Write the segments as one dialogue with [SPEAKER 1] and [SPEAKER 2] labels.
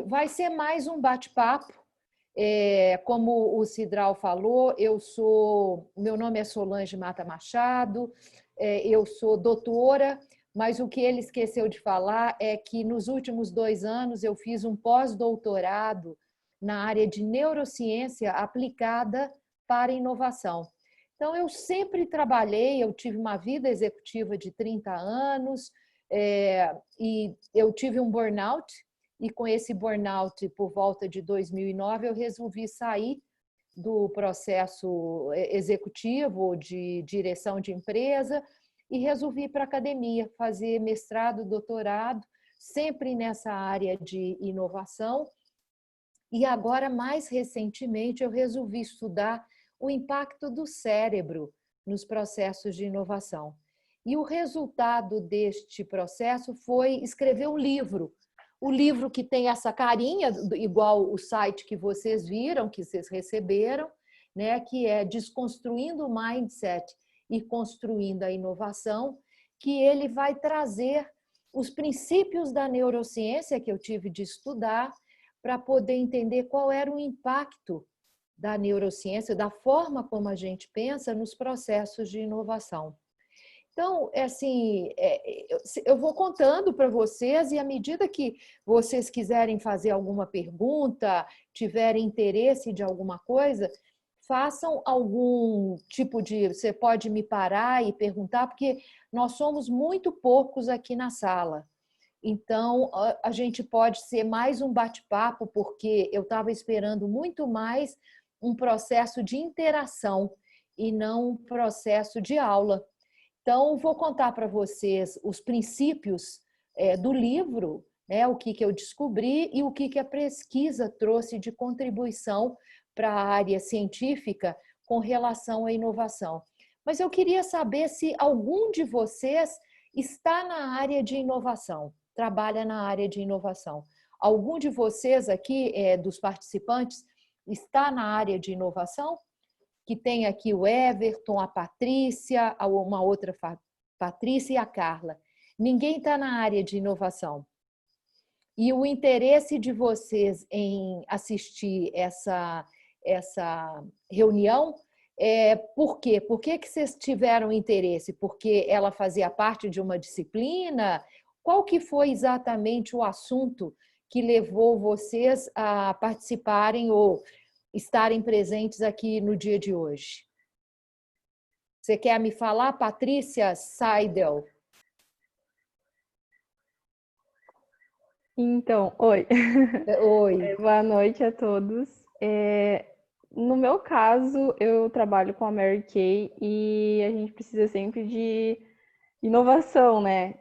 [SPEAKER 1] Vai ser mais um bate-papo. Como o Cidral falou, meu nome é Solange Mata Machado, eu sou doutora, mas o que ele esqueceu de falar é que nos últimos 2 anos eu fiz um pós-doutorado na área de neurociência aplicada para inovação. Então, eu sempre trabalhei, eu tive uma vida executiva de 30 anos, e eu tive um burnout, e com esse burnout, por volta de 2009, eu resolvi sair do processo executivo de direção de empresa e resolvi ir para a academia, fazer mestrado, doutorado, sempre nessa área de inovação. E agora, mais recentemente, eu resolvi estudar o impacto do cérebro nos processos de inovação. E o resultado deste processo foi escrever um livro. O livro que tem essa carinha, igual o site que vocês viram, que vocês receberam, né, que é Desconstruindo o Mindset e Construindo a Inovação, que ele vai trazer os princípios da neurociência que eu tive de estudar para poder entender qual era o impacto da neurociência, da forma como a gente pensa nos processos de inovação. Então, assim, eu vou contando para vocês e à medida que vocês quiserem fazer alguma pergunta, tiverem interesse de alguma coisa, façam algum tipo de... Você pode me parar e perguntar, porque nós somos muito poucos aqui na sala. Então, a gente pode ser mais um bate-papo, porque eu estava esperando muito mais um processo de interação e não um processo de aula. Então, vou contar para vocês os princípios do livro, né, o que eu descobri e o que a pesquisa trouxe de contribuição para a área científica com relação à inovação. Mas eu queria saber se algum de vocês está na área de inovação, trabalha na área de inovação. Algum de vocês aqui, dos participantes, está na área de inovação? Que tem aqui o Everton, a Patrícia, uma outra Patrícia e a Carla. Ninguém está na área de inovação. E o interesse de vocês em assistir essa reunião, por quê? Por que vocês tiveram interesse? Porque ela fazia parte de uma disciplina? Qual que foi exatamente o assunto que levou vocês a participarem ou estarem presentes aqui no dia de hoje? Você quer me falar, Patrícia Seidel?
[SPEAKER 2] Então, oi.
[SPEAKER 1] Oi.
[SPEAKER 2] Boa noite a todos. No meu caso, eu trabalho com a Mary Kay e a gente precisa sempre de inovação, né?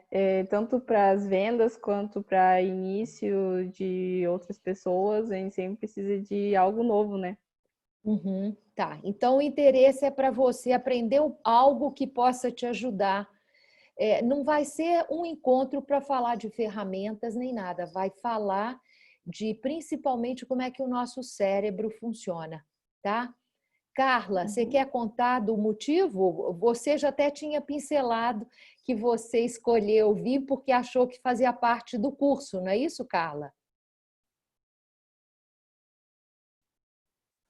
[SPEAKER 2] Tanto para as vendas quanto para início de outras pessoas, a gente sempre precisa de algo novo, né?
[SPEAKER 1] Uhum, tá. Então, o interesse é para você aprender algo que possa te ajudar. Não vai ser um encontro para falar de ferramentas nem nada, vai falar de principalmente como é que o nosso cérebro funciona, tá? Carla, você quer contar do motivo? Você já até tinha pincelado que você escolheu vir porque achou que fazia parte do curso, não é isso, Carla?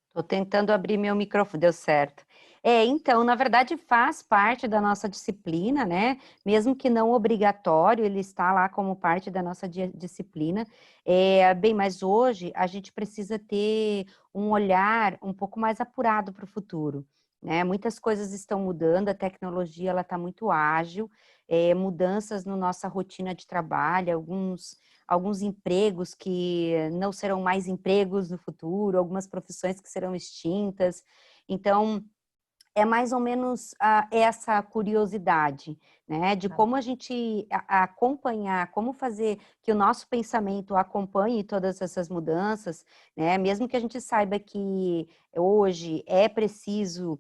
[SPEAKER 3] Estou tentando abrir meu microfone, deu certo. Então, na verdade, faz parte da nossa disciplina, né? Mesmo que não obrigatório, ele está lá como parte da nossa disciplina. Bem, mas hoje a gente precisa ter um olhar um pouco mais apurado para o futuro, né? Muitas coisas estão mudando, a tecnologia ela está muito ágil, mudanças na nossa rotina de trabalho, alguns empregos que não serão mais empregos no futuro, algumas profissões que serão extintas. Então, é mais ou menos essa curiosidade, né, de como a gente acompanhar, como fazer que o nosso pensamento acompanhe todas essas mudanças, né, mesmo que a gente saiba que hoje é preciso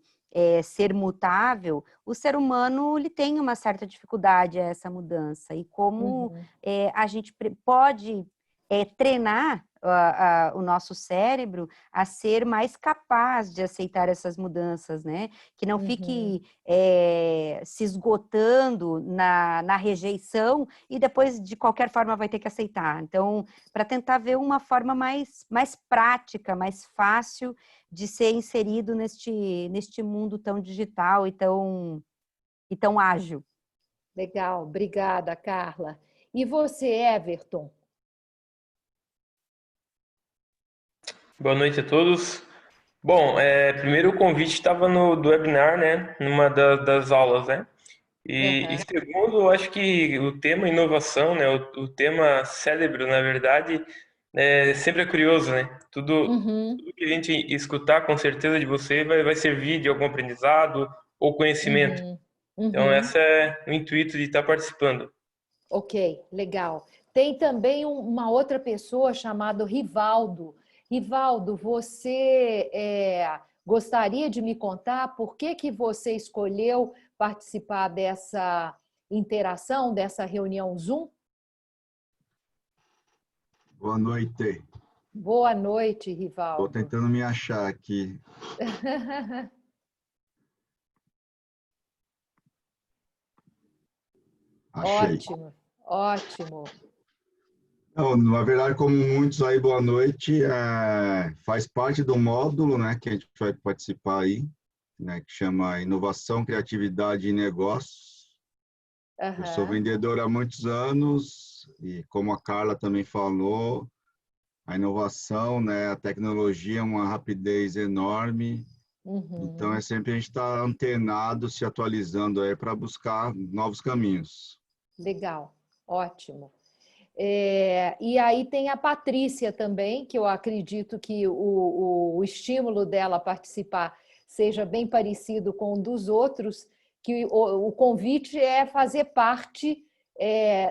[SPEAKER 3] ser mutável, o ser humano ele tem uma certa dificuldade a essa mudança, e como a gente pode treinar o nosso cérebro a ser mais capaz de aceitar essas mudanças, né? Que não fique se esgotando na rejeição e depois, de qualquer forma, vai ter que aceitar. Então, para tentar ver uma forma mais prática, mais fácil de ser inserido neste mundo tão digital e tão ágil.
[SPEAKER 1] Legal, obrigada, Carla. E você, Everton?
[SPEAKER 4] Boa noite a todos. Bom, primeiro o convite estava do webinar, né? Numa das aulas, né? E segundo, eu acho que o tema inovação, né? O tema cérebro, na verdade, sempre é curioso, né? Tudo que a gente escutar, com certeza, de você vai servir de algum aprendizado ou conhecimento. Então, esse é o intuito de estar participando.
[SPEAKER 1] Ok, legal. Tem também uma outra pessoa chamada Rivaldo. Rivaldo, você gostaria de me contar por que você escolheu participar dessa interação, dessa reunião Zoom?
[SPEAKER 5] Boa noite.
[SPEAKER 1] Boa noite, Rivaldo.
[SPEAKER 5] Estou tentando me achar aqui. Achei.
[SPEAKER 1] Ótimo, ótimo.
[SPEAKER 5] Não, na verdade, como muitos aí, boa noite. Faz parte do módulo, né, que a gente vai participar aí, né, que chama Inovação, Criatividade e Negócios. Eu sou vendedor há muitos anos e, como a Carla também falou, a inovação, né, a tecnologia é uma rapidez enorme. Então, é sempre a gente estar antenado, se atualizando aí para buscar novos caminhos.
[SPEAKER 1] Legal, ótimo. E aí tem a Patrícia também, que eu acredito que o estímulo dela a participar seja bem parecido com o dos outros, que o convite é fazer parte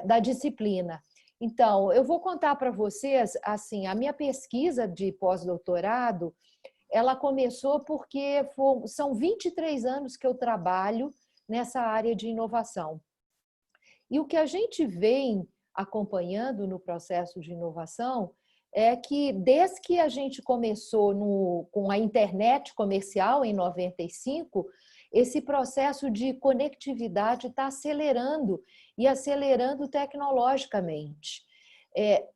[SPEAKER 1] da disciplina. Então, eu vou contar para vocês, assim, a minha pesquisa de pós-doutorado, ela começou porque são 23 anos que eu trabalho nessa área de inovação. E o que a gente vem acompanhando no processo de inovação é que, desde que a gente começou com a internet comercial, em 95, esse processo de conectividade está acelerando e acelerando tecnologicamente.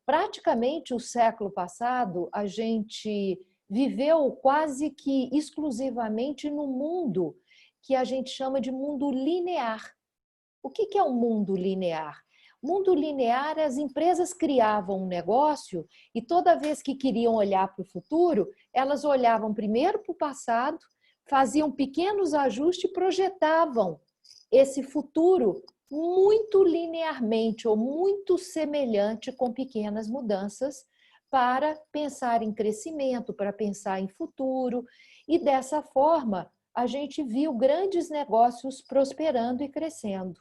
[SPEAKER 1] Praticamente o século passado, a gente viveu quase que exclusivamente no mundo que a gente chama de mundo linear. O que é um mundo linear? Mundo linear, as empresas criavam um negócio e toda vez que queriam olhar para o futuro, elas olhavam primeiro para o passado, faziam pequenos ajustes e projetavam esse futuro muito linearmente ou muito semelhante com pequenas mudanças para pensar em crescimento, para pensar em futuro. E dessa forma, a gente viu grandes negócios prosperando e crescendo.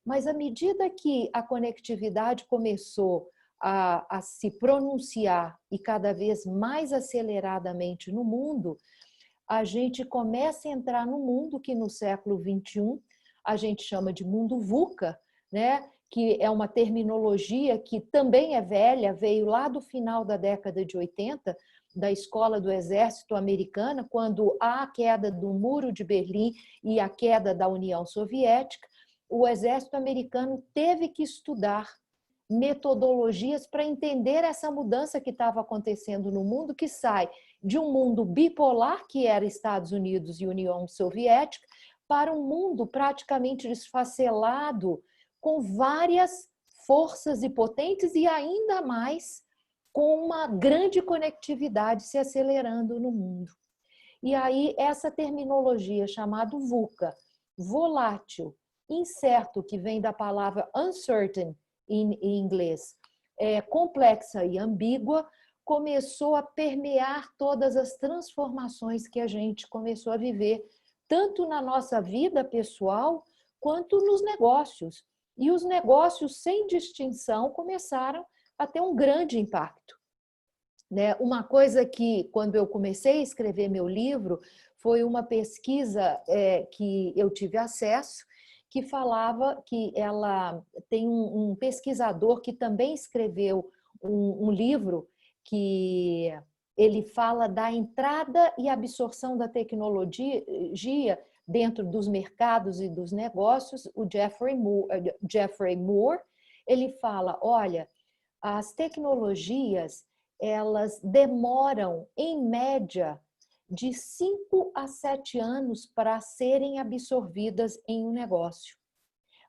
[SPEAKER 1] Mas à medida que a conectividade começou a se pronunciar e cada vez mais aceleradamente no mundo, a gente começa a entrar no mundo que no século XXI a gente chama de mundo VUCA, né? Que é uma terminologia que também é velha, veio lá do final da década de 80, da escola do exército americana, quando há a queda do Muro de Berlim e a queda da União Soviética. O exército americano teve que estudar metodologias para entender essa mudança que estava acontecendo no mundo, que sai de um mundo bipolar, que era Estados Unidos e União Soviética, para um mundo praticamente desfacelado, com várias forças e potentes e ainda mais com uma grande conectividade se acelerando no mundo. E aí essa terminologia chamada VUCA, volátil, incerto, que vem da palavra uncertain em inglês, complexa e ambígua, começou a permear todas as transformações que a gente começou a viver, tanto na nossa vida pessoal, quanto nos negócios. E os negócios, sem distinção, começaram a ter um grande impacto. Uma coisa que, quando eu comecei a escrever meu livro, foi uma pesquisa que eu tive acesso, que falava que ela tem um pesquisador que também escreveu um livro que ele fala da entrada e absorção da tecnologia dentro dos mercados e dos negócios, o Geoffrey Moore, ele fala, olha, as tecnologias, elas demoram, em média, de 5 a 7 anos para serem absorvidas em um negócio.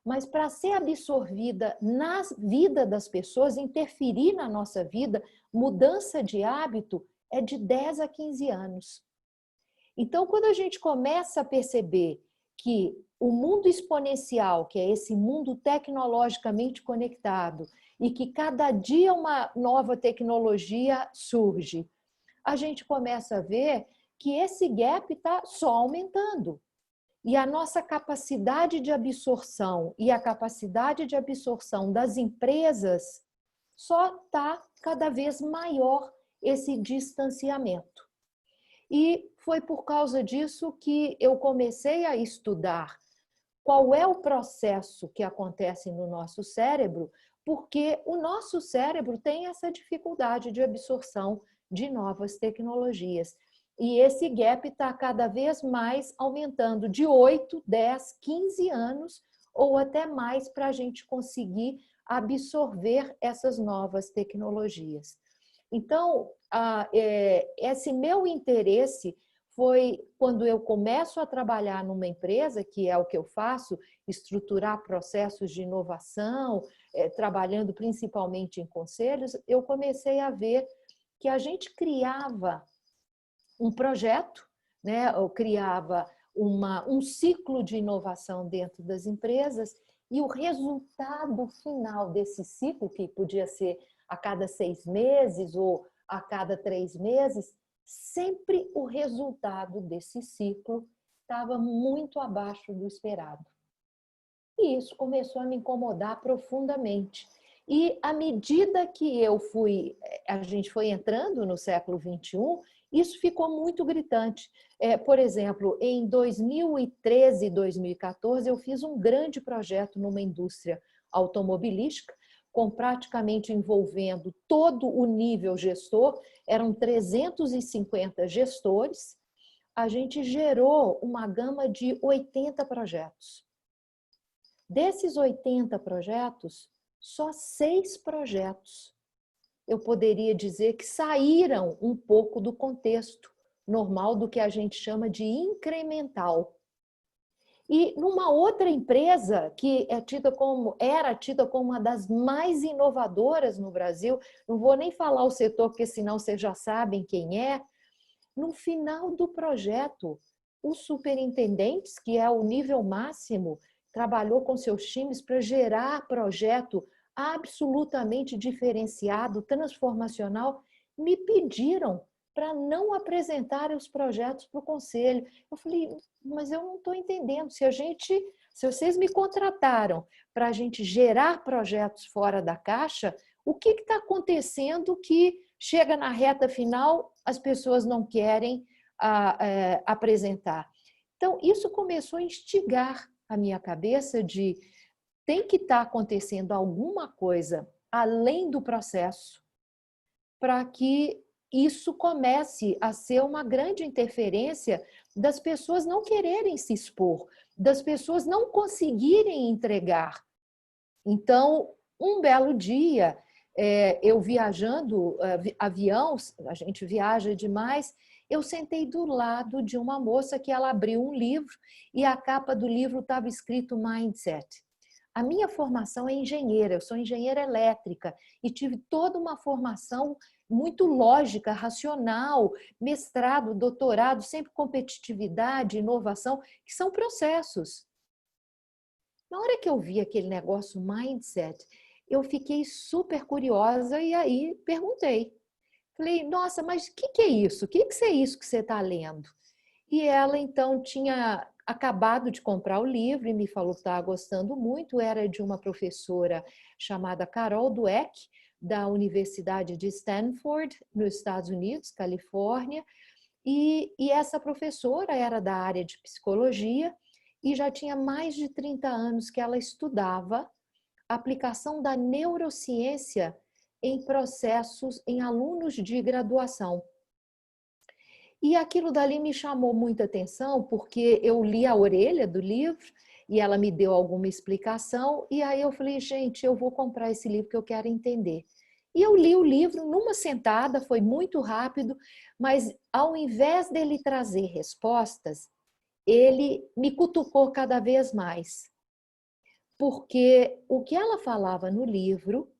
[SPEAKER 1] Mas para ser absorvida na vida das pessoas, interferir na nossa vida, mudança de hábito é de 10 a 15 anos. Então, quando a gente começa a perceber que o mundo exponencial, que é esse mundo tecnologicamente conectado, e que cada dia uma nova tecnologia surge, a gente começa a ver que esse gap está só aumentando. E a nossa capacidade de absorção e a capacidade de absorção das empresas só está cada vez maior esse distanciamento. E foi por causa disso que eu comecei a estudar qual é o processo que acontece no nosso cérebro, porque o nosso cérebro tem essa dificuldade de absorção de novas tecnologias. E esse gap está cada vez mais aumentando de 8, 10, 15 anos ou até mais para a gente conseguir absorver essas novas tecnologias. Então, esse meu interesse foi quando eu começo a trabalhar numa empresa, que é o que eu faço, estruturar processos de inovação, trabalhando principalmente em conselhos, eu comecei a ver que a gente criava um projeto, né? Eu criava um ciclo de inovação dentro das empresas e o resultado final desse ciclo, que podia ser a cada 6 meses ou a cada 3 meses, sempre o resultado desse ciclo estava muito abaixo do esperado. E isso começou a me incomodar profundamente. E à medida que a gente foi entrando no século XXI, isso ficou muito gritante. Por exemplo, em 2013 e 2014, eu fiz um grande projeto numa indústria automobilística, praticamente envolvendo todo o nível gestor, eram 350 gestores. A gente gerou uma gama de 80 projetos. Desses 80 projetos, só 6 projetos eu poderia dizer que saíram um pouco do contexto normal do que a gente chama de incremental. E numa outra empresa que era tida como uma das mais inovadoras no Brasil, não vou nem falar o setor, porque senão vocês já sabem quem é, no final do projeto, os superintendentes, que é o nível máximo, trabalhou com seus times para gerar projeto absolutamente diferenciado, transformacional, me pediram para não apresentar os projetos para o conselho. Eu falei, mas eu não estou entendendo. Se vocês me contrataram para a gente gerar projetos fora da caixa, o que está acontecendo que chega na reta final, as pessoas não querem apresentar? Então, isso começou a instigar a minha cabeça de tem que estar acontecendo alguma coisa além do processo para que isso comece a ser uma grande interferência das pessoas não quererem se expor, das pessoas não conseguirem entregar. Então, um belo dia, eu viajando, avião, a gente viaja demais, eu sentei do lado de uma moça que ela abriu um livro e a capa do livro estava escrito Mindset. A minha formação é engenheira, eu sou engenheira elétrica e tive toda uma formação muito lógica, racional, mestrado, doutorado, sempre competitividade, inovação, que são processos. Na hora que eu vi aquele negócio Mindset, eu fiquei super curiosa e aí perguntei. Falei, nossa, mas o que é isso? O que é isso que você está lendo? E ela, então, tinha acabado de comprar o livro e me falou que estava gostando muito. Era de uma professora chamada Carol Dweck, da Universidade de Stanford, nos Estados Unidos, Califórnia. E essa professora era da área de psicologia e já tinha mais de 30 anos que ela estudava a aplicação da neurociência em processos, em alunos de graduação. E aquilo dali me chamou muita atenção, porque eu li a orelha do livro e ela me deu alguma explicação, e aí eu falei, gente, eu vou comprar esse livro que eu quero entender. E eu li o livro numa sentada, foi muito rápido, mas ao invés dele trazer respostas, ele me cutucou cada vez mais. Porque o que ela falava no livro,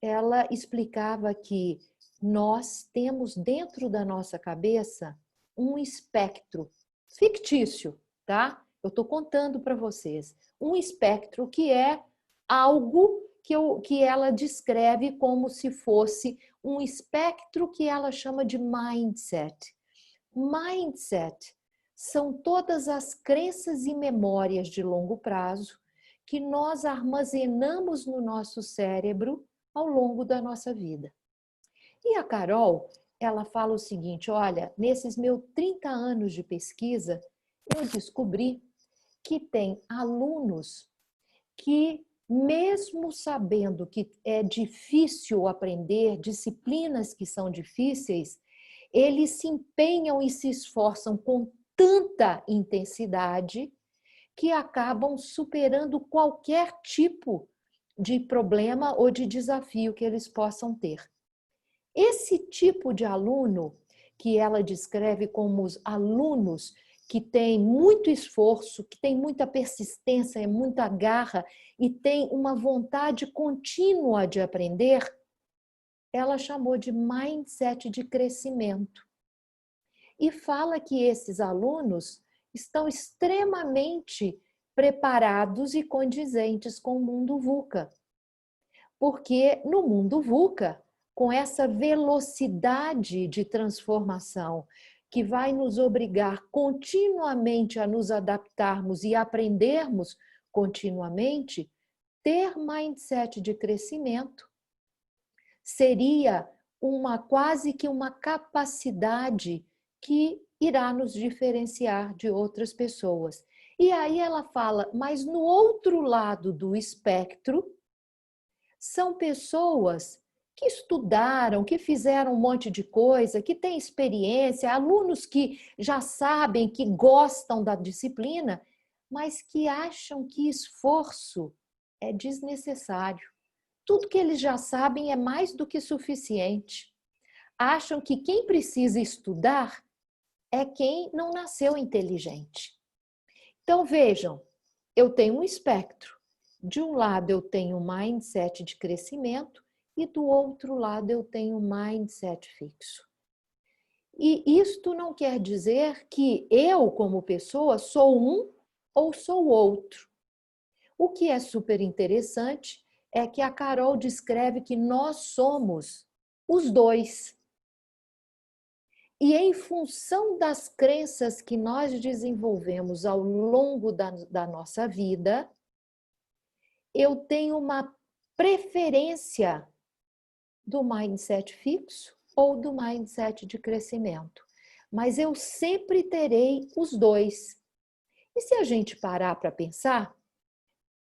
[SPEAKER 1] ela explicava que nós temos dentro da nossa cabeça um espectro fictício, tá? Eu estou contando para vocês. Um espectro que é algo que ela descreve como se fosse um espectro que ela chama de mindset. Mindset são todas as crenças e memórias de longo prazo que nós armazenamos no nosso cérebro ao longo da nossa vida. E a Carol, ela fala o seguinte, olha, nesses meus 30 anos de pesquisa, eu descobri que tem alunos que, mesmo sabendo que é difícil aprender, disciplinas que são difíceis, eles se empenham e se esforçam com tanta intensidade que acabam superando qualquer tipo de problema ou de desafio que eles possam ter. Esse tipo de aluno, que ela descreve como os alunos que têm muito esforço, que têm muita persistência, muita garra e têm uma vontade contínua de aprender, ela chamou de mindset de crescimento. E fala que esses alunos estão extremamente preparados e condizentes com o mundo VUCA. Porque no mundo VUCA, com essa velocidade de transformação que vai nos obrigar continuamente a nos adaptarmos e aprendermos continuamente, ter mindset de crescimento seria quase que uma capacidade que irá nos diferenciar de outras pessoas. E aí ela fala, mas no outro lado do espectro, são pessoas que estudaram, que fizeram um monte de coisa, que têm experiência, alunos que já sabem, que gostam da disciplina, mas que acham que esforço é desnecessário. Tudo que eles já sabem é mais do que suficiente. Acham que quem precisa estudar é quem não nasceu inteligente. Então, vejam, eu tenho um espectro. De um lado eu tenho um mindset de crescimento e do outro lado eu tenho um mindset fixo. E isto não quer dizer que eu, como pessoa, sou um ou sou outro. O que é super interessante é que a Carol descreve que nós somos os dois. E em função das crenças que nós desenvolvemos ao longo da nossa vida, eu tenho uma preferência do mindset fixo ou do mindset de crescimento. Mas eu sempre terei os dois. E se a gente parar para pensar,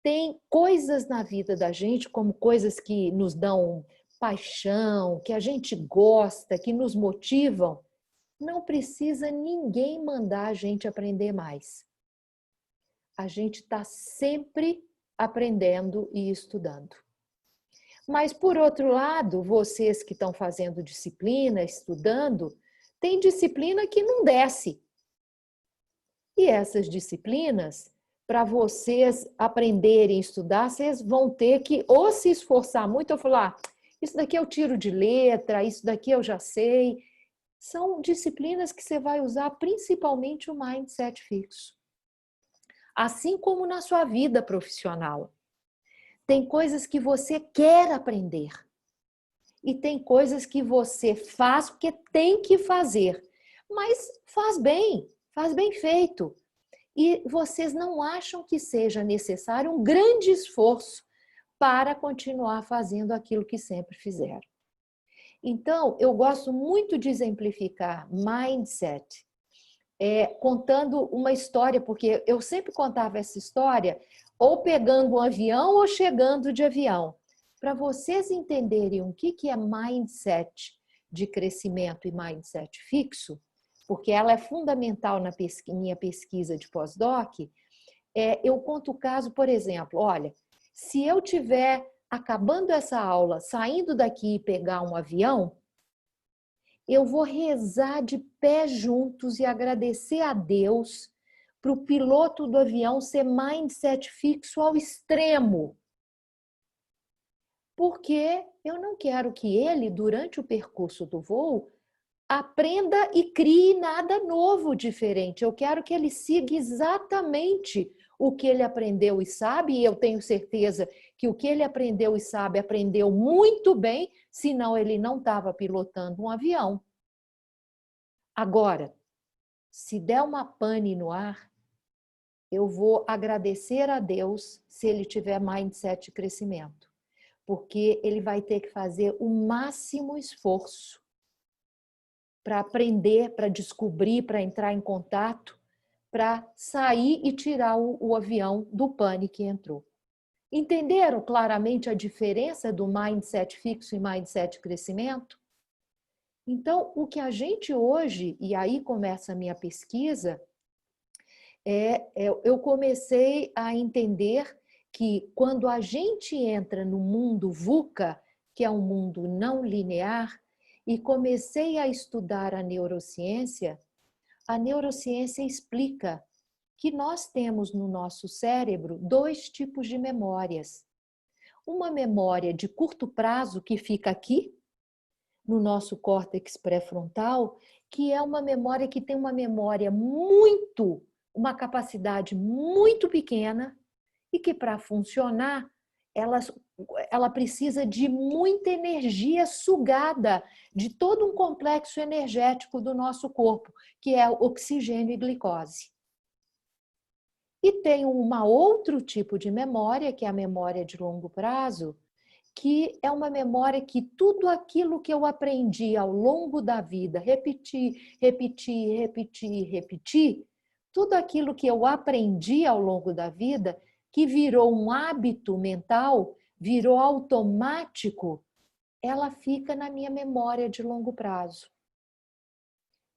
[SPEAKER 1] tem coisas na vida da gente, como coisas que nos dão paixão, que a gente gosta, que nos motivam, não precisa ninguém mandar a gente aprender mais. A gente está sempre aprendendo e estudando. Mas, por outro lado, vocês que estão fazendo disciplina, estudando, tem disciplina que não desce. E essas disciplinas, para vocês aprenderem a estudar, vocês vão ter que ou se esforçar muito ou falar, isso daqui eu tiro de letra, isso daqui eu já sei. São disciplinas que você vai usar principalmente o mindset fixo. Assim como na sua vida profissional. Tem coisas que você quer aprender. E tem coisas que você faz porque tem que fazer. Mas faz bem feito. E vocês não acham que seja necessário um grande esforço para continuar fazendo aquilo que sempre fizeram. Então, eu gosto muito de exemplificar mindset, contando uma história, porque eu sempre contava essa história ou pegando um avião ou chegando de avião. para vocês entenderem o que é mindset de crescimento e mindset fixo, porque ela é fundamental na minha pesquisa de pós-doc, eu conto o caso, por exemplo, olha, se eu tiver acabando essa aula, saindo daqui e pegar um avião, eu vou rezar de pé juntos e agradecer a Deus para o piloto do avião ser mindset fixo ao extremo. Porque eu não quero que ele, durante o percurso do voo, aprenda e crie nada novo, diferente. Eu quero que ele siga exatamente o que ele aprendeu e sabe, e eu tenho certeza que o que ele aprendeu e sabe, aprendeu muito bem, senão ele não estava pilotando um avião. Agora, se der uma pane no ar, eu vou agradecer a Deus se ele tiver mindset de crescimento, porque ele vai ter que fazer o máximo esforço para aprender, para descobrir, para entrar em contato, para sair e tirar o avião do pane que entrou. Entenderam claramente a diferença do mindset fixo e mindset de crescimento? Então, o que a gente hoje, e aí começa a minha pesquisa, eu comecei a entender que quando a gente entra no mundo VUCA, que é um mundo não linear, e comecei a estudar a neurociência explica que nós temos no nosso cérebro 2 tipos de memórias. Uma memória de curto prazo que fica aqui, no nosso córtex pré-frontal, que é uma memória que tem uma capacidade muito pequena e que para funcionar, ela precisa de muita energia sugada de todo um complexo energético do nosso corpo, que é oxigênio e glicose. E tem outro tipo de memória, que é a memória de longo prazo, que é uma memória que tudo aquilo que eu aprendi ao longo da vida, repetir, tudo aquilo que eu aprendi ao longo da vida, que virou um hábito mental, virou automático, ela fica na minha memória de longo prazo.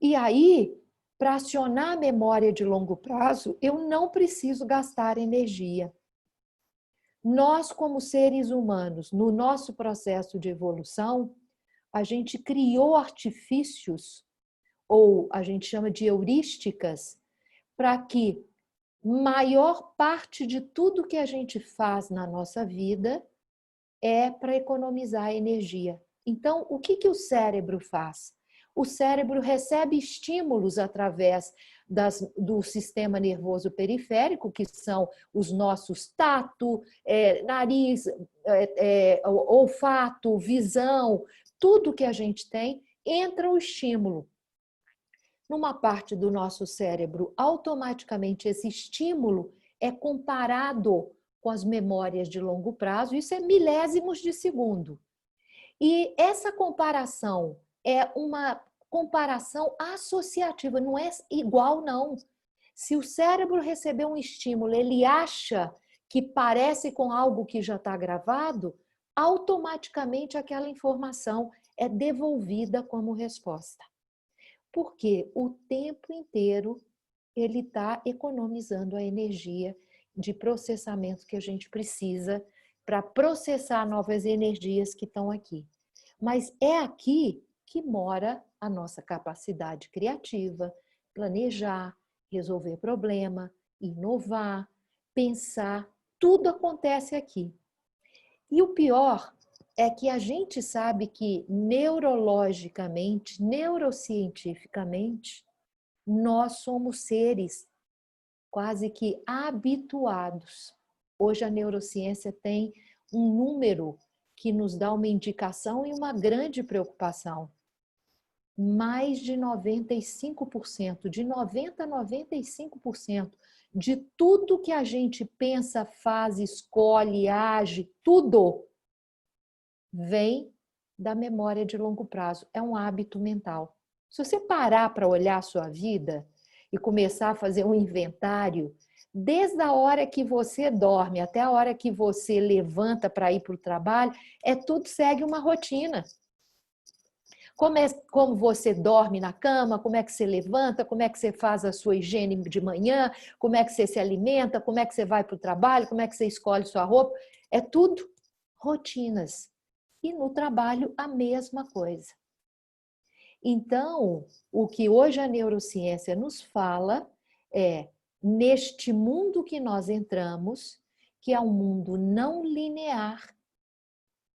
[SPEAKER 1] E aí, para acionar a memória de longo prazo, eu não preciso gastar energia. Nós, como seres humanos, no nosso processo de evolução, a gente criou artifícios, ou a gente chama de heurísticas, para que maior parte de tudo que a gente faz na nossa vida é para economizar energia. Então, o que o cérebro faz? O cérebro recebe estímulos através do sistema nervoso periférico, que são os nossos tato, nariz, olfato, visão, tudo que a gente tem, entra o estímulo. Numa parte do nosso cérebro, automaticamente esse estímulo é comparado com as memórias de longo prazo, isso é milésimos de segundo. E essa comparação é uma comparação associativa, não é igual, não. Se o cérebro receber um estímulo, ele acha que parece com algo que já está gravado, automaticamente aquela informação é devolvida como resposta. Porque o tempo inteiro ele está economizando a energia de processamento que a gente precisa para processar novas energias que estão aqui. Mas é aqui que mora a nossa capacidade criativa, planejar, resolver problema, inovar, pensar, tudo acontece aqui. E o pior é que a gente sabe que neurologicamente, neurocientificamente, nós somos seres quase que habituados. Hoje a neurociência tem um número que nos dá uma indicação e uma grande preocupação. Mais de 95%, de 90% a 95% de tudo que a gente pensa, faz, escolhe, age, tudo vem da memória de longo prazo. É um hábito mental. Se você parar para olhar a sua vida, e começar a fazer um inventário, desde a hora que você dorme até a hora que você levanta para ir para o trabalho, tudo segue uma rotina. Como você dorme na cama, como é que você levanta, como é que você faz a sua higiene de manhã, como é que você se alimenta, como é que você vai para o trabalho, como é que você escolhe sua roupa. É tudo rotinas. E no trabalho, a mesma coisa. Então, o que hoje a neurociência nos fala é, neste mundo que nós entramos, que é um mundo não linear,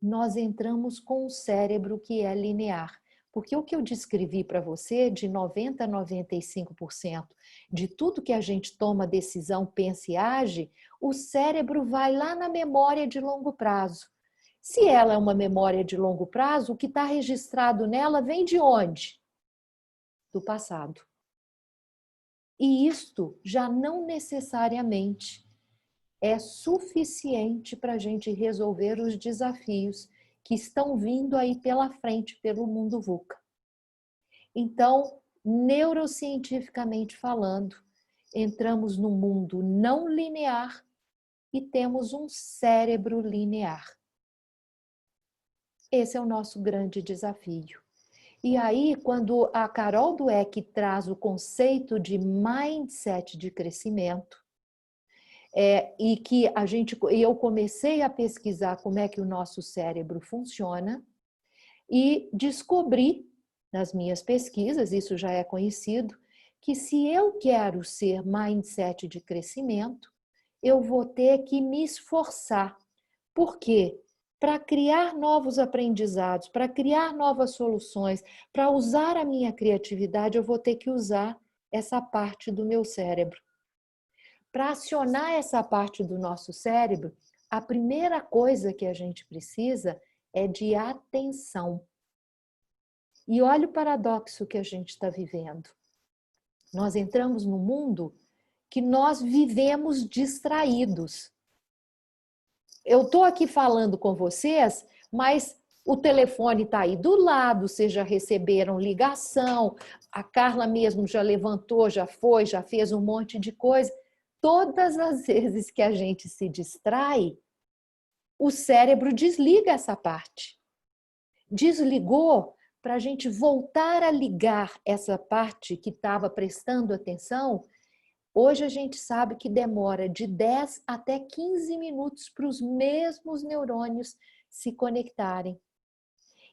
[SPEAKER 1] nós entramos com um cérebro que é linear. Porque o que eu descrevi para você, de 90% a 95% de tudo que a gente toma decisão, pensa e age, o cérebro vai lá na memória de longo prazo. Se ela é uma memória de longo prazo, o que está registrado nela vem de onde? Do passado. E isto já não necessariamente é suficiente para a gente resolver os desafios que estão vindo aí pela frente pelo mundo VUCA. Então, neurocientificamente falando, entramos num mundo não linear e temos um cérebro linear. Esse é o nosso grande desafio. E aí, quando a Carol Dweck traz o conceito de mindset de crescimento, e que eu comecei a pesquisar como é que o nosso cérebro funciona e descobri nas minhas pesquisas, isso já é conhecido, que se eu quero ser mindset de crescimento, eu vou ter que me esforçar. Por quê? Para criar novos aprendizados, para criar novas soluções, para usar a minha criatividade, eu vou ter que usar essa parte do meu cérebro. Para acionar essa parte do nosso cérebro, a primeira coisa que a gente precisa é de atenção. E olha o paradoxo que a gente está vivendo. Nós entramos num mundo que nós vivemos distraídos. Eu estou aqui falando com vocês, mas o telefone está aí do lado, vocês já receberam ligação, a Carla mesmo já levantou, já foi, já fez um monte de coisa. Todas as vezes que a gente se distrai, o cérebro desliga essa parte. Desligou para a gente voltar a ligar essa parte que estava prestando atenção. Hoje a gente sabe que demora de 10 até 15 minutos para os mesmos neurônios se conectarem.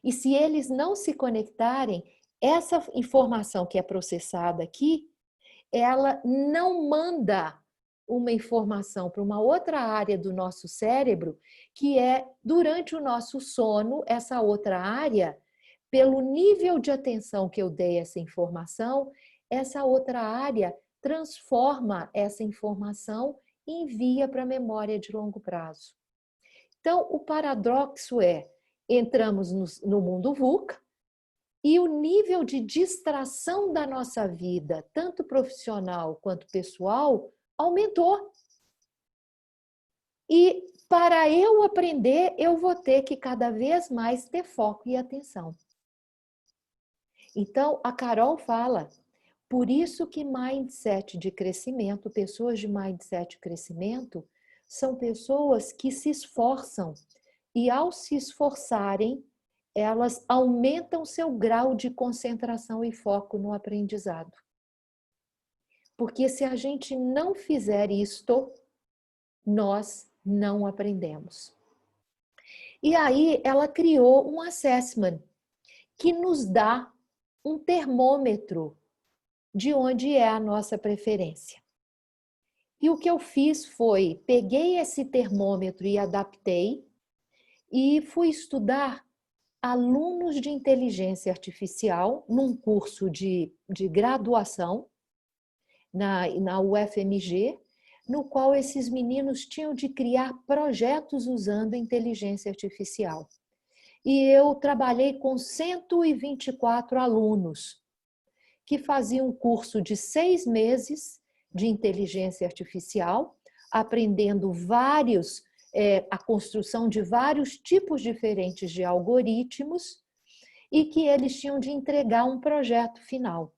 [SPEAKER 1] E se eles não se conectarem, essa informação que é processada aqui, ela não manda uma informação para uma outra área do nosso cérebro, que é, durante o nosso sono, essa outra área, pelo nível de atenção que eu dei a essa informação, essa outra área transforma essa informação e envia para a memória de longo prazo. Então, o paradoxo é, entramos no mundo VUCA e o nível de distração da nossa vida, tanto profissional quanto pessoal, aumentou. E para eu aprender, eu vou ter que cada vez mais ter foco e atenção. Então, a Carol fala, por isso que mindset de crescimento, pessoas de mindset de crescimento, são pessoas que se esforçam. E ao se esforçarem, elas aumentam seu grau de concentração e foco no aprendizado. Porque se a gente não fizer isto, nós não aprendemos. E aí ela criou um assessment que nos dá um termômetro de onde é a nossa preferência. E o que eu fiz foi, peguei esse termômetro e adaptei e fui estudar alunos de inteligência artificial num curso de graduação na UFMG, no qual esses meninos tinham de criar projetos usando inteligência artificial. E eu trabalhei com 124 alunos que faziam um curso de 6 meses de inteligência artificial, aprendendo a construção de vários tipos diferentes de algoritmos e que eles tinham de entregar um projeto final.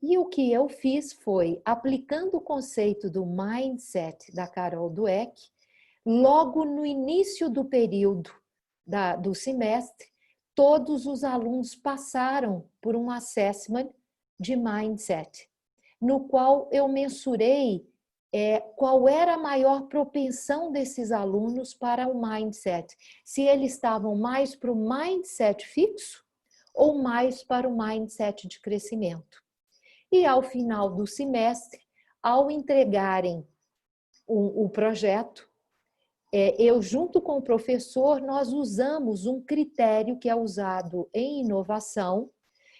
[SPEAKER 1] E o que eu fiz foi, aplicando o conceito do mindset da Carol Dweck, logo no início do período do semestre, todos os alunos passaram por um assessment de mindset, no qual eu mensurei qual era a maior propensão desses alunos para o mindset. Se eles estavam mais para o mindset fixo ou mais para o mindset de crescimento. E ao final do semestre, ao entregarem o projeto, eu junto com o professor, nós usamos um critério que é usado em inovação,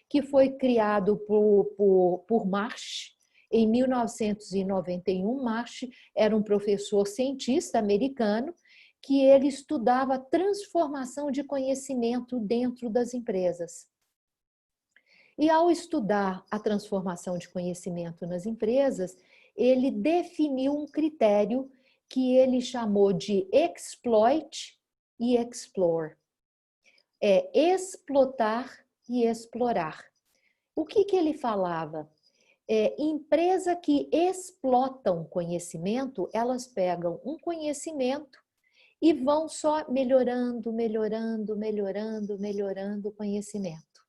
[SPEAKER 1] que foi criado por Marsh, em 1991. Marsh era um professor cientista americano que ele estudava transformação de conhecimento dentro das empresas. E ao estudar a transformação de conhecimento nas empresas, ele definiu um critério que ele chamou de exploit e explore. Explotar e explorar. O que ele falava? Empresa que explotam conhecimento, elas pegam um conhecimento e vão só melhorando o conhecimento.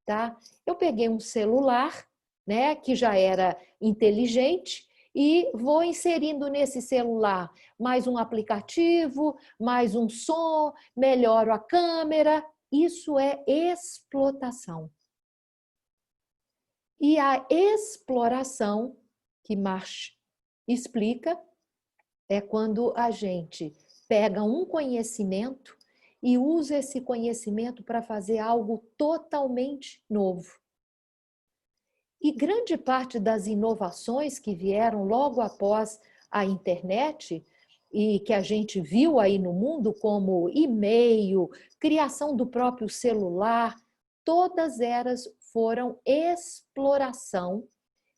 [SPEAKER 1] Tá? Eu peguei um celular, né, que já era inteligente, e vou inserindo nesse celular mais um aplicativo, mais um som, melhoro a câmera. Isso é explotação. E a exploração, que Marsh explica, é quando a gente pega um conhecimento e usa esse conhecimento para fazer algo totalmente novo. E grande parte das inovações que vieram logo após a internet e que a gente viu aí no mundo, como e-mail, criação do próprio celular, todas elas foram exploração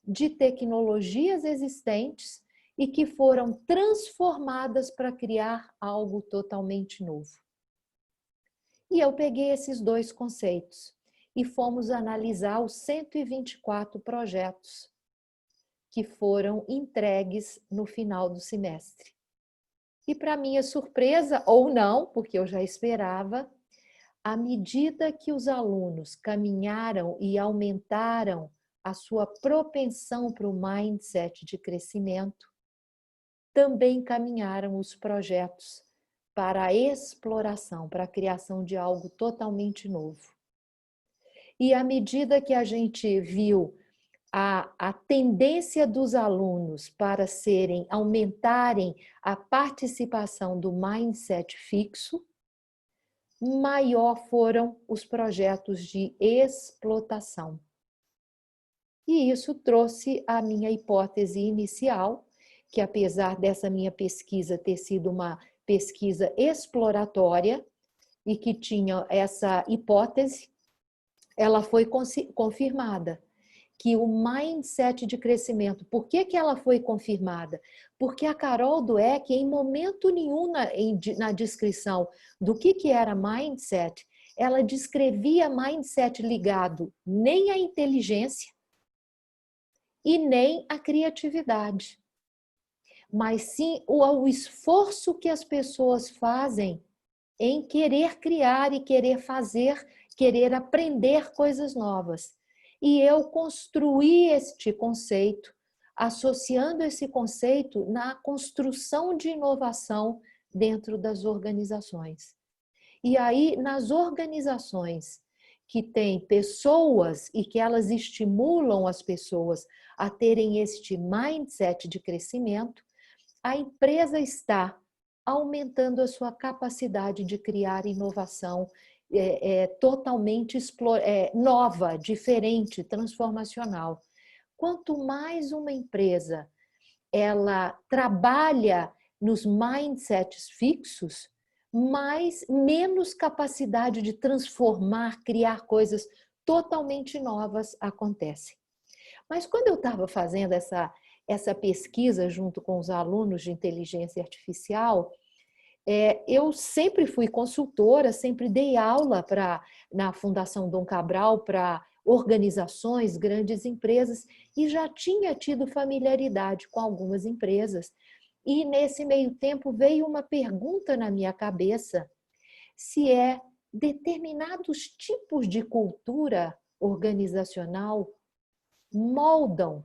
[SPEAKER 1] de tecnologias existentes e que foram transformadas para criar algo totalmente novo. E eu peguei esses dois conceitos e fomos analisar os 124 projetos que foram entregues no final do semestre. E para minha surpresa, ou não, porque eu já esperava, à medida que os alunos caminharam e aumentaram a sua propensão para o mindset de crescimento, também caminharam os projetos para a exploração, para a criação de algo totalmente novo. E à medida que a gente viu a tendência dos alunos para aumentarem a participação do mindset fixo, maior foram os projetos de explotação. E isso trouxe a minha hipótese inicial, que apesar dessa minha pesquisa ter sido uma pesquisa exploratória e que tinha essa hipótese, ela foi confirmada, que o mindset de crescimento, por que ela foi confirmada? Porque a Carol Dweck, em momento nenhum na descrição do que era mindset, ela descrevia mindset ligado nem à inteligência e nem à criatividade, mas sim ao esforço que as pessoas fazem em querer criar e querer fazer, querer aprender coisas novas. E eu construí este conceito, associando esse conceito na construção de inovação dentro das organizações. E aí, nas organizações que têm pessoas e que elas estimulam as pessoas a terem este mindset de crescimento, a empresa está aumentando a sua capacidade de criar inovação totalmente nova, diferente, transformacional. Quanto mais uma empresa ela trabalha nos mindsets fixos, menos capacidade de transformar, criar coisas totalmente novas acontece. Mas quando eu estava fazendo essa pesquisa junto com os alunos de inteligência artificial, Eu sempre fui consultora, sempre dei aula na Fundação Dom Cabral para organizações, grandes empresas, e já tinha tido familiaridade com algumas empresas. E nesse meio tempo veio uma pergunta na minha cabeça, se determinados tipos de cultura organizacional moldam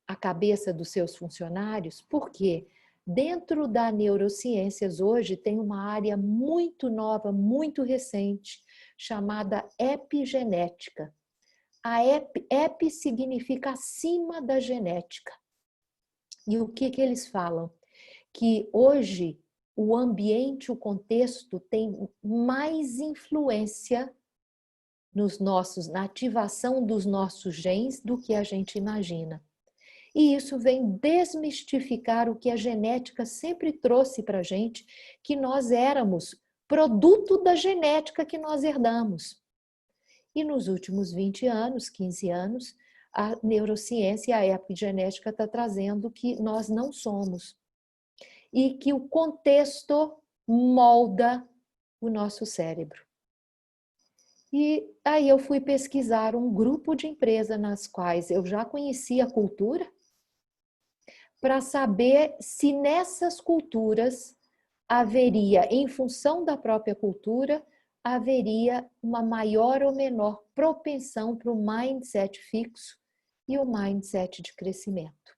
[SPEAKER 1] a cabeça dos seus funcionários. Por quê? Dentro da neurociências hoje tem uma área muito nova, muito recente, chamada epigenética. A epi significa acima da genética. E o que eles falam? Que hoje o ambiente, o contexto tem mais influência na ativação dos nossos genes do que a gente imagina. E isso vem desmistificar o que a genética sempre trouxe para a gente, que nós éramos produto da genética que nós herdamos. E nos últimos 20 anos, 15 anos, a neurociência e a epigenética está trazendo que nós não somos. E que o contexto molda o nosso cérebro. E aí eu fui pesquisar um grupo de empresas nas quais eu já conhecia a cultura, para saber se nessas culturas haveria, em função da própria cultura, haveria uma maior ou menor propensão para o mindset fixo e o mindset de crescimento.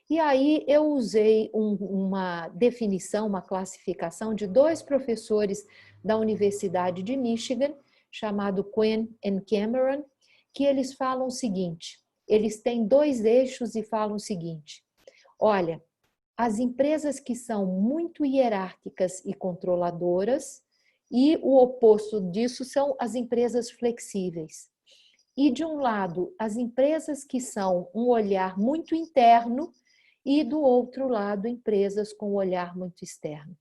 [SPEAKER 1] E aí eu usei uma definição, uma classificação de 2 professores da Universidade de Michigan, chamado Quinn e Cameron, que eles falam o seguinte, eles têm 2 eixos e falam o seguinte, olha, as empresas que são muito hierárquicas e controladoras, e o oposto disso são as empresas flexíveis. E de um lado, as empresas que são um olhar muito interno, e do outro lado, empresas com um olhar muito externo.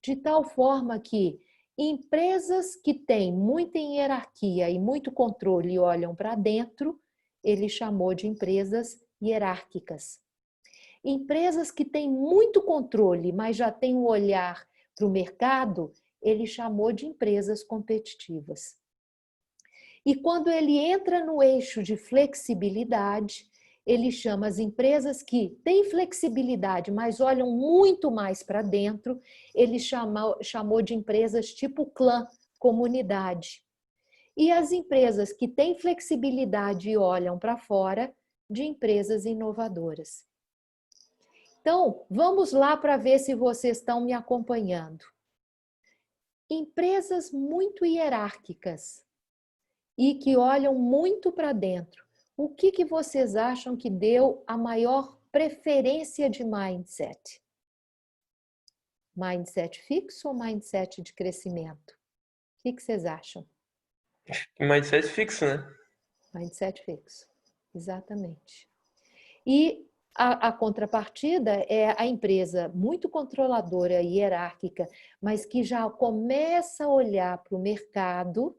[SPEAKER 1] De tal forma que empresas que têm muita hierarquia e muito controle e olham para dentro, ele chamou de empresas hierárquicas. Empresas que têm muito controle, mas já têm um olhar para o mercado, ele chamou de empresas competitivas. E quando ele entra no eixo de flexibilidade, ele chama as empresas que têm flexibilidade, mas olham muito mais para dentro, ele chamou de empresas tipo clã, comunidade. E as empresas que têm flexibilidade e olham para fora, de empresas inovadoras. Então, vamos lá para ver se vocês estão me acompanhando. Empresas muito hierárquicas e que olham muito para dentro. O que vocês acham que deu a maior preferência de mindset? Mindset fixo ou mindset de crescimento? O que vocês acham?
[SPEAKER 4] Mindset fixo, né?
[SPEAKER 1] Mindset fixo, exatamente. E a contrapartida é a empresa muito controladora e hierárquica, mas que já começa a olhar para o mercado,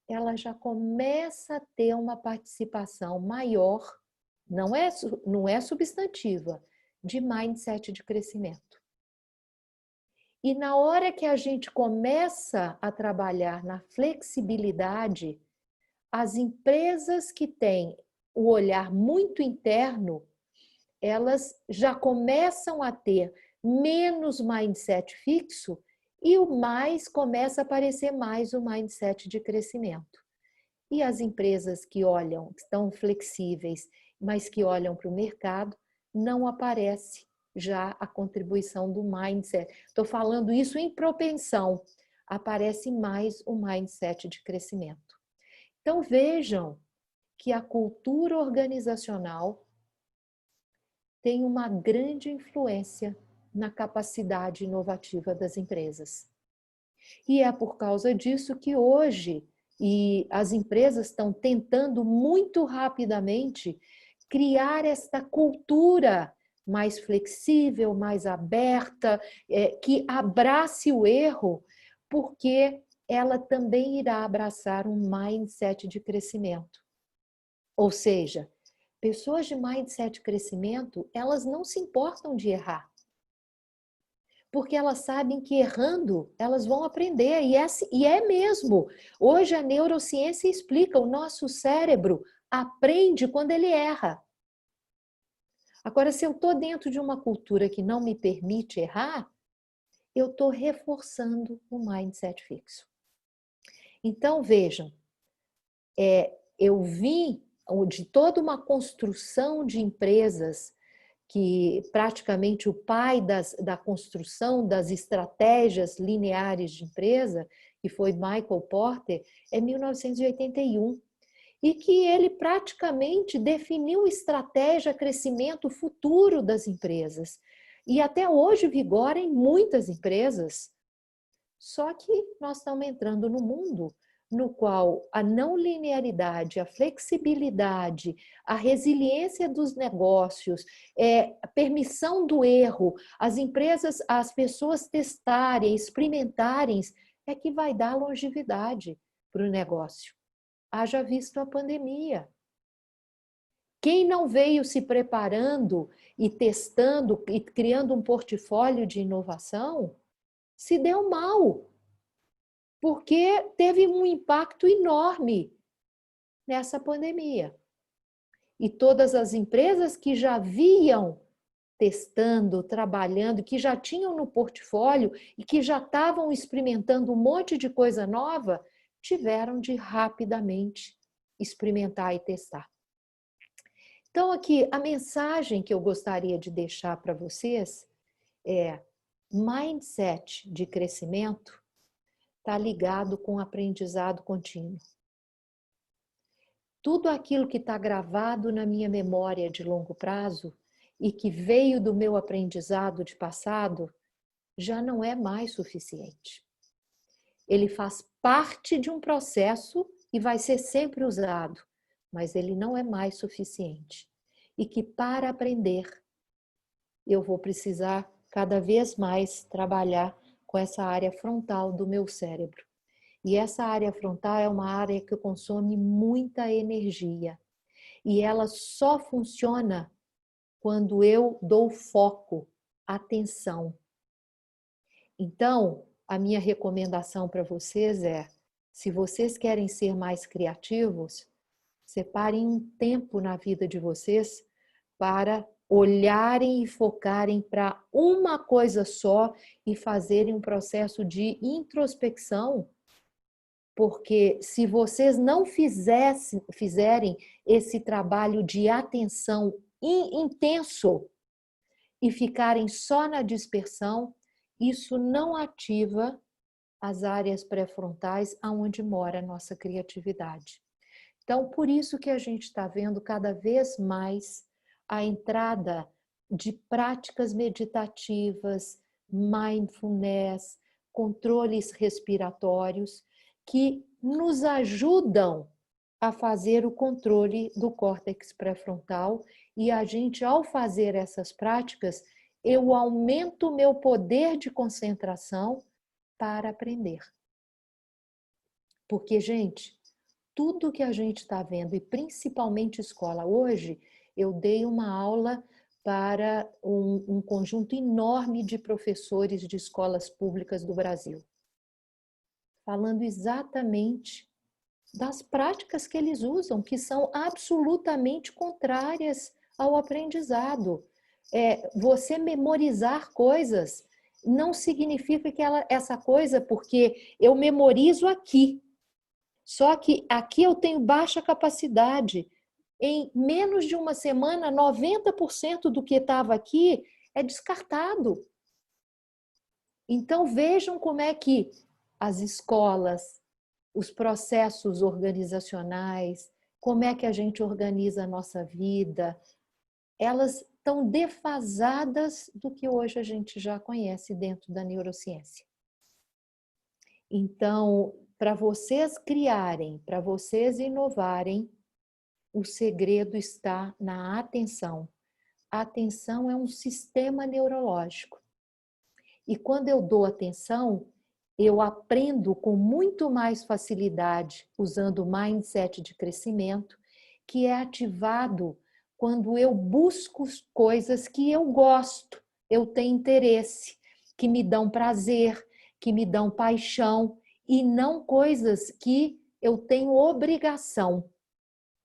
[SPEAKER 1] ela já começa a ter uma participação maior, não é substantiva, de mindset de crescimento. E na hora que a gente começa a trabalhar na flexibilidade, as empresas que têm o olhar muito interno, elas já começam a ter menos mindset fixo e o mais começa a aparecer mais o mindset de crescimento. E as empresas que olham, que estão flexíveis, mas que olham para o mercado, não aparece já a contribuição do mindset. Estou falando isso em propensão. Aparece mais o mindset de crescimento. Então vejam que a cultura organizacional tem uma grande influência na capacidade inovativa das empresas. E é por causa disso que hoje as empresas estão tentando muito rapidamente criar esta cultura mais flexível, mais aberta, que abrace o erro, porque ela também irá abraçar um mindset de crescimento. Ou seja, pessoas de mindset de crescimento, elas não se importam de errar. porque elas sabem que errando elas vão aprender, e é mesmo. Hoje a neurociência explica, o nosso cérebro aprende quando ele erra. Agora, se eu estou dentro de uma cultura que não me permite errar, eu estou reforçando o mindset fixo. Então, vejam, eu vim de toda uma construção de empresas que praticamente o pai da construção das estratégias lineares de empresa, que foi Michael Porter, é 1981. E que ele praticamente definiu estratégia, crescimento futuro das empresas. E até hoje vigora em muitas empresas. Só que nós estamos entrando no mundo no qual a não linearidade, a flexibilidade, a resiliência dos negócios, a permissão do erro, as empresas, as pessoas testarem, experimentarem, é que vai dar longevidade para o negócio. Haja visto a pandemia. Quem não veio se preparando e testando e criando um portfólio de inovação, se deu mal, porque teve um impacto enorme nessa pandemia. E todas as empresas que já vinham testando, trabalhando, que já tinham no portfólio e que já estavam experimentando um monte de coisa nova, tiveram de rapidamente experimentar e testar. Então, aqui, a mensagem que eu gostaria de deixar para vocês é: mindset de crescimento está ligado com aprendizado contínuo. Tudo aquilo que está gravado na minha memória de longo prazo e que veio do meu aprendizado de passado já não é mais suficiente. Ele faz parte de um processo e vai ser sempre usado, mas ele não é mais suficiente. E que para aprender, eu vou precisar cada vez mais trabalhar com essa área frontal do meu cérebro. E essa área frontal é uma área que consome muita energia. E ela só funciona quando eu dou foco, atenção. Então, a minha recomendação para vocês é: se vocês querem ser mais criativos, separem um tempo na vida de vocês para olharem e focarem para uma coisa só e fazerem um processo de introspecção, porque se vocês não fizerem esse trabalho de atenção intenso e ficarem só na dispersão, isso não ativa as áreas pré-frontais aonde mora a nossa criatividade. Então, por isso que a gente está vendo cada vez mais a entrada de práticas meditativas, mindfulness, controles respiratórios, que nos ajudam a fazer o controle do córtex pré-frontal, e a gente, ao fazer essas práticas, eu aumento o meu poder de concentração para aprender. Porque, gente, tudo que a gente está vendo, e principalmente escola hoje, eu dei uma aula para um conjunto enorme de professores de escolas públicas do Brasil, falando exatamente das práticas que eles usam, que são absolutamente contrárias ao aprendizado. Você memorizar coisas não significa que essa coisa, porque eu memorizo aqui, só que aqui eu tenho baixa capacidade. Em menos de uma semana, 90% do que estava aqui é descartado. Então vejam como é que as escolas, os processos organizacionais, como é que a gente organiza a nossa vida, elas estão defasadas do que hoje a gente já conhece dentro da neurociência. Então, para vocês criarem, para vocês inovarem, o segredo está na atenção. A atenção é um sistema neurológico. E quando eu dou atenção, eu aprendo com muito mais facilidade, usando o mindset de crescimento, que é ativado quando eu busco coisas que eu gosto, eu tenho interesse, que me dão prazer, que me dão paixão, e não coisas que eu tenho obrigação.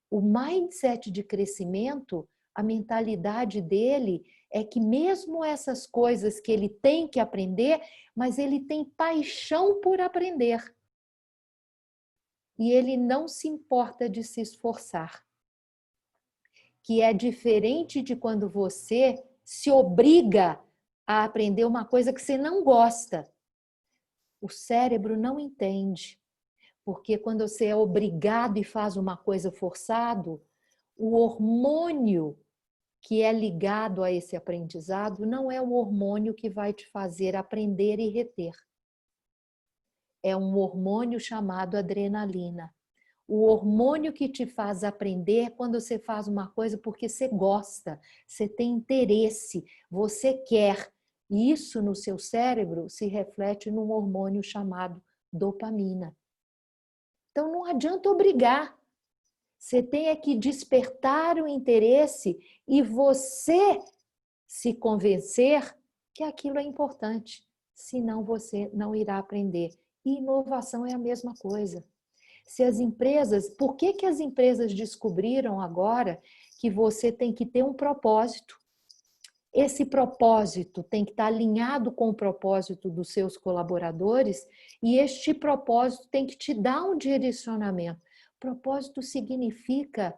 [SPEAKER 1] O mindset de crescimento, a mentalidade dele é que mesmo essas coisas que ele tem que aprender, mas ele tem paixão por aprender. E ele não se importa de se esforçar. Que é diferente de quando você se obriga a aprender uma coisa que você não gosta. O cérebro não entende. Porque quando você é obrigado e faz uma coisa forçado, o hormônio que é ligado a esse aprendizado não é o hormônio que vai te fazer aprender e reter. É um hormônio chamado adrenalina. O hormônio que te faz aprender é quando você faz uma coisa porque você gosta, você tem interesse, você quer. E isso no seu cérebro se reflete num hormônio chamado dopamina. Então não adianta obrigar. Você tem que despertar o interesse e você se convencer que aquilo é importante. Senão você não irá aprender. E inovação é a mesma coisa. Se as empresas, por que as empresas descobriram agora que você tem que ter um propósito? Esse propósito tem que estar alinhado com o propósito dos seus colaboradores e este propósito tem que te dar um direcionamento. Propósito significa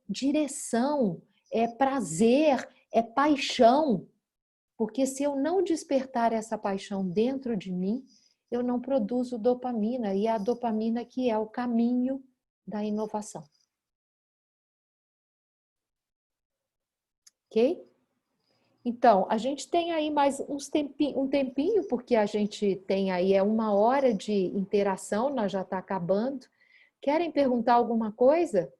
[SPEAKER 1] direção, é prazer, é paixão. Porque se eu não despertar essa paixão dentro de mim, eu não produzo dopamina, e é a dopamina que é o caminho da inovação. Ok? Então, a gente tem aí mais um tempinho, porque a gente tem aí 1 hora de interação, nós já está acabando. Querem perguntar alguma coisa?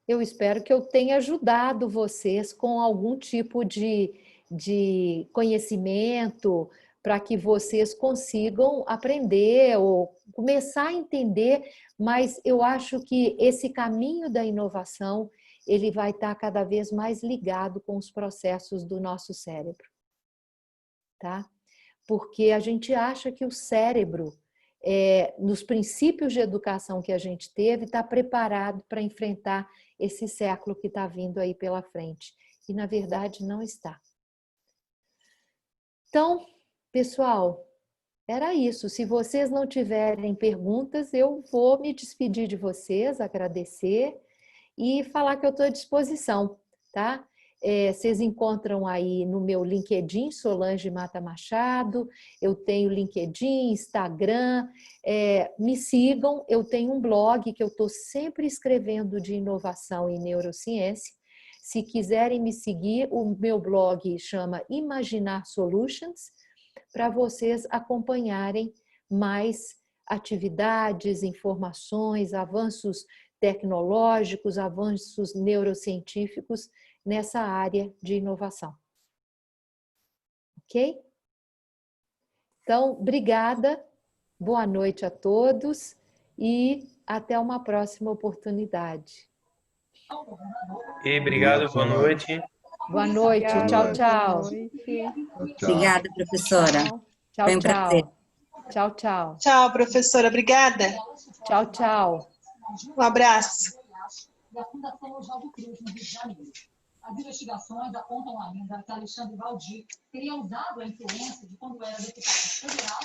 [SPEAKER 1] Eu espero que eu tenha ajudado vocês com algum tipo de conhecimento para que vocês consigam aprender ou começar a entender, mas eu acho que esse caminho da inovação, ele vai estar cada vez mais ligado com os processos do nosso cérebro, tá? Porque a gente acha que o cérebro, nos princípios de educação que a gente teve, está preparado para enfrentar esse século que está vindo aí pela frente. E, na verdade, não está. Então, pessoal, era isso. Se vocês não tiverem perguntas, eu vou me despedir de vocês, agradecer e falar que eu estou à disposição, tá? Vocês encontram aí no meu LinkedIn, Solange Mata Machado, eu tenho LinkedIn, Instagram, me sigam, eu tenho um blog que eu estou sempre escrevendo de inovação e neurociência. Se quiserem me seguir, o meu blog chama Imaginar Solutions, para vocês acompanharem mais atividades, informações, avanços tecnológicos, avanços neurocientíficos nessa área de inovação. Ok? Então, obrigada, boa noite a todos e até uma próxima oportunidade.
[SPEAKER 4] E obrigado, boa noite.
[SPEAKER 1] Boa noite, tchau, tchau.
[SPEAKER 3] Obrigada, professora.
[SPEAKER 1] Tchau,
[SPEAKER 3] Foi um prazer.
[SPEAKER 1] Tchau, tchau.
[SPEAKER 6] Tchau, professora. Obrigada.
[SPEAKER 1] Tchau, tchau.
[SPEAKER 6] Um abraço.
[SPEAKER 7] E a Fundação Oswaldo Cruz, no Rio de Janeiro. As investigações apontam ainda que Alexandre Baldi teria usado a influência de quando era deputado federal